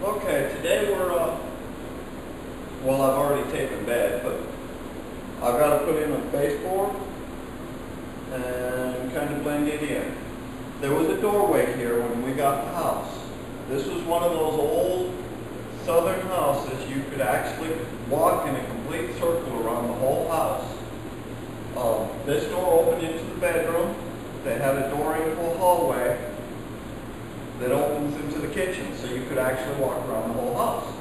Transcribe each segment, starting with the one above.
Okay, today we're, well, I've already taken bed, but I've got to put in a baseboard and kind of blend it in. There was a doorway here when we got the house. This was one of those old southern houses. You could actually walk in a complete circle around the whole house. This door opened into the bedroom. They had a door into a hallway that opens into the kitchen, so you could actually walk around the whole house.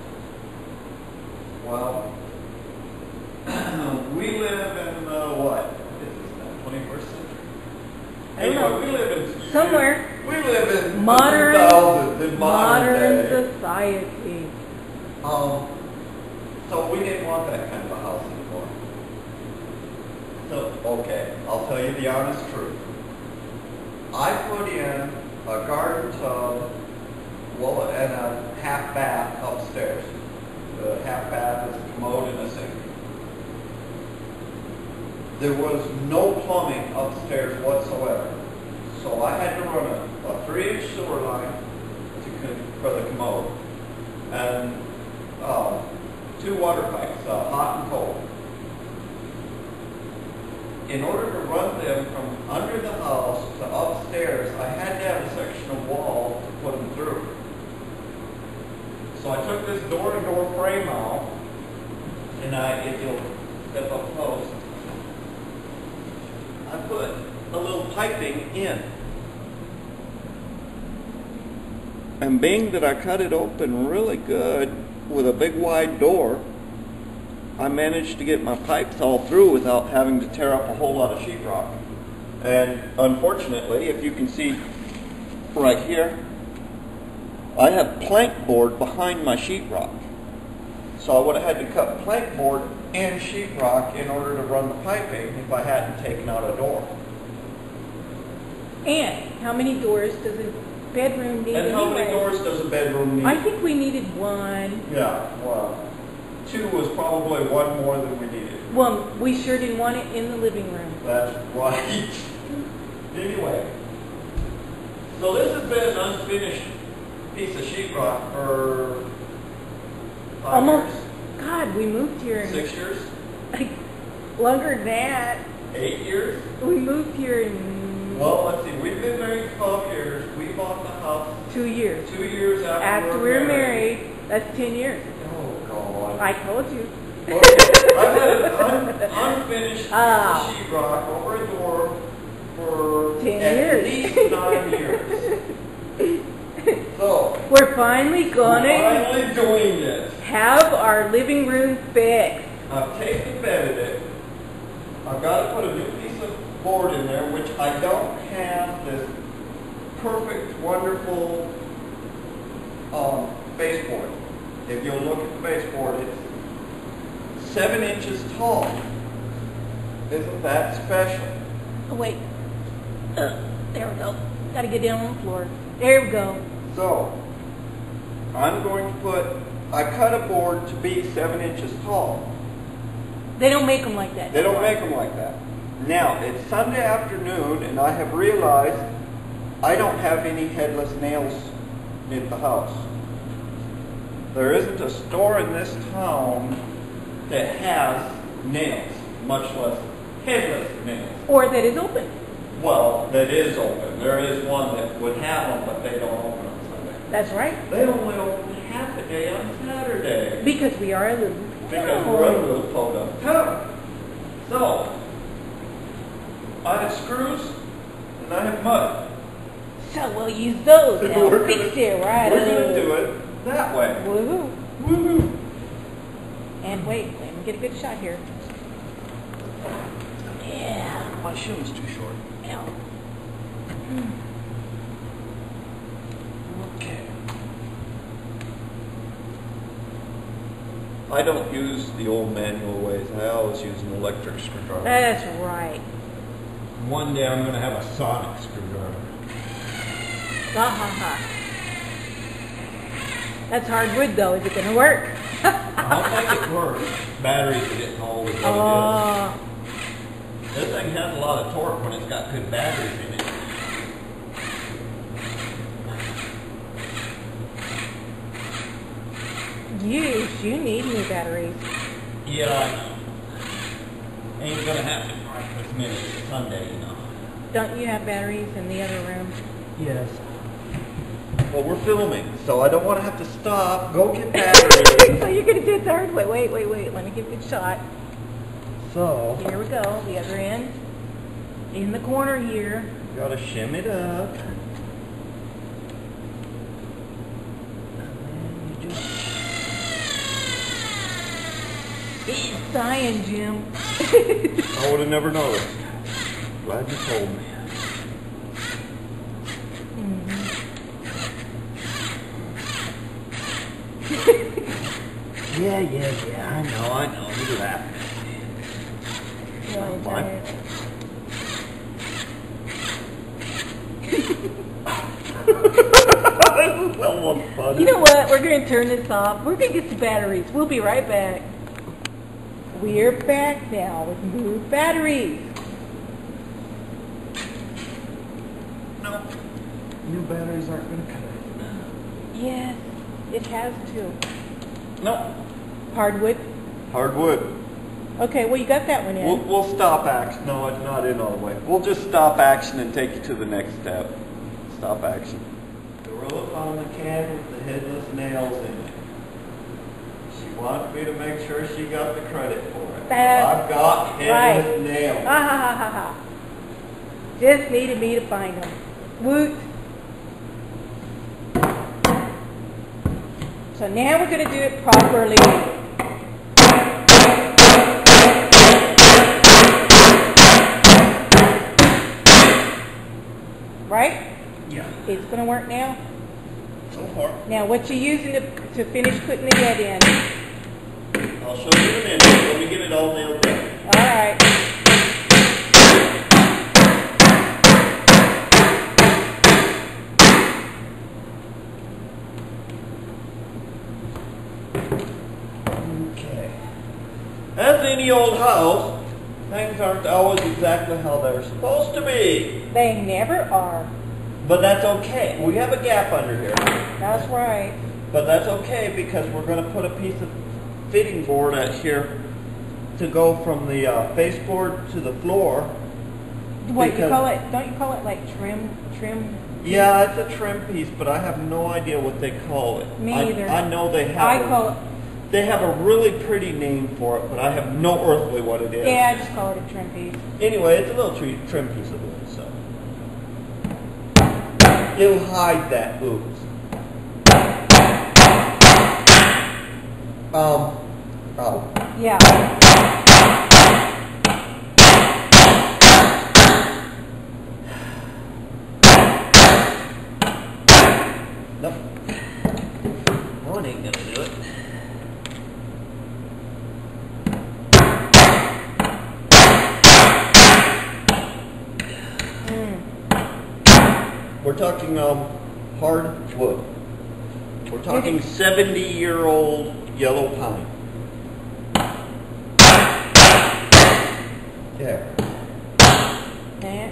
Well, we live in what? Is this 21st century? Anyway, we live in somewhere. We live in modern 2000s, in modern society. So we didn't want that kind of a house anymore. So, okay, I'll tell you the honest truth. I put in a garden tub, well, and a half bath upstairs. The half bath is a commode and a sink. There was no plumbing upstairs whatsoever. So I had to run a 3-inch sewer line for the commode and 2 water pipes, hot and cold. In order to run them from under the house to upstairs, I had to have a section of wall to put them through. So I took this door-to-door frame out, and if you'll step up close, I put a little piping in. And being that I cut it open really good with a big wide door, I managed to get my pipes all through without having to tear up a whole lot of sheetrock. And unfortunately, if you can see right here, I have plank board behind my sheetrock. So I would have had to cut plank board and sheetrock in order to run the piping if I hadn't taken out a door. And how many doors does a bedroom need? And how many doors does a bedroom need? I think we needed 1. Yeah, well, 2 was probably 1 more than we needed. Well, we sure didn't want it in the living room. That's right. Anyway, so this has been an unfinished piece of sheetrock for 5 Almost. years. God, we moved here. 6 years. Longer than that. 8 years. We moved here in. Well, let's see. We've been married 12 years. We bought the house 2 years. 2 years after we were married. That's 10 years. Oh God! I told you. Okay. I've had an unfinished piece of sheetrock over a door for 10 at years. least 9 years. So We're finally gonna doing this. have our living room fixed. I've taken bed in it. I've got to put a new piece of board in there, which I don't have this perfect, wonderful baseboard. If you'll look at the baseboard, it's 7 inches tall. Isn't that special? Oh wait. There we go. Gotta get down on the floor. There we go. So, I'm going to I cut a board to be 7 inches tall. They don't make them like that. They don't make them like that. Now, it's Sunday afternoon, and I have realized I don't have any headless nails at the house. There isn't a store in this town that has nails, much less headless nails. Or that is open. Well, that is open. There is one that would have them, but they don't open on Sunday. That's right. They only open half a day on Saturday. Because we are a little Because we're a little podunk town. So, I have screws and I have mud. So we'll use those and We're fix it right We're going to do it that way. Woohoo. Woohoo. And wait, let me get a good shot here. Yeah. My shim's too short. Yeah. Okay. I don't use the old manual ways. I always use an electric screwdriver. That's right. One day I'm going to have a sonic screwdriver. That's hard wood though. Is it going to work? I'll make it work. Batteries are getting old. Is what Oh. This thing has a lot of torque when it's got good batteries in it. You need new batteries. Yeah, I know. Ain't gonna happen right this minute. Sunday, you know. Don't you have batteries in the other room? Yes. Well, we're filming, so I don't want to have to stop. Go get batteries. So you're gonna do it third way. Wait. Let me give you a shot. So, Here we go. The other end. In the corner here. gotta shim it up. It's dying, Jim. I would have never noticed. Glad you told me. Yeah. I know. You laugh. Really Fine. tired. That was funny. You know what? We're going to turn this off. We're going to get some batteries. We'll be right back. We're back now with new batteries. No. New batteries aren't going to cut it. Yes, it has to. No. Hardwood. Hardwood. Okay, well, you got that one in. We'll stop action. No, it's not in all the way. We'll just stop action and take you to the next step. Stop action. Gorilla found the can with the headless nails in it. She wanted me to make sure she got the credit for it. I've got headless nails. Ha. Just needed me to find them. Woot. So now we're going to do it properly. Right? Yeah. It's going to work now? So far. Now, what you using to finish putting the head in? I'll show you in a minute. Let me get it all nailed down. All right. Okay. As any old house, things aren't always exactly how they're supposed to be. They never are. But that's okay. We have a gap under here. That's right. But that's okay because we're going to put a piece of fitting board out here to go from the baseboard to the floor. What you call it? Don't you call it like trim? Yeah, it's a trim piece, but I have no idea what they call it. Me either. I know they have. I call it. They have a really pretty name for it, but I have no earthly what it is. Yeah, I just call it a trim piece. Anyway, it's a little trim piece of wood, so it'll hide that ooze. Oh. Yeah. Nope. One ain't gonna do it. We're talking hardwood. We're talking 70-year-old yellow pine. There. That.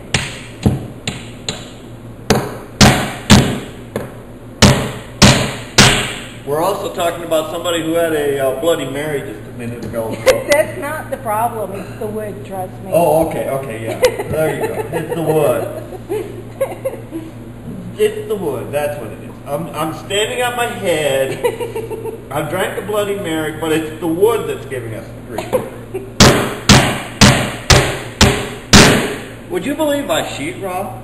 We're also talking about somebody who had a Bloody Mary just a minute ago. That's not the problem. It's the wood, trust me. Oh, okay, yeah. There you go. It's the wood. It's the wood. That's what it is. I'm standing on my head. I've drank a Bloody Mary, but it's the wood that's giving us the grief. Would you believe I sheetrock?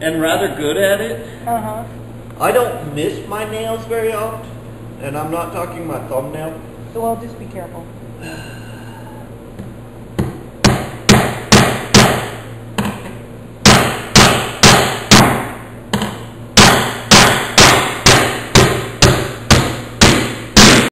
And rather good at it? Uh-huh. I don't miss my nails very often. And I'm not talking my thumbnail. Well, just be careful.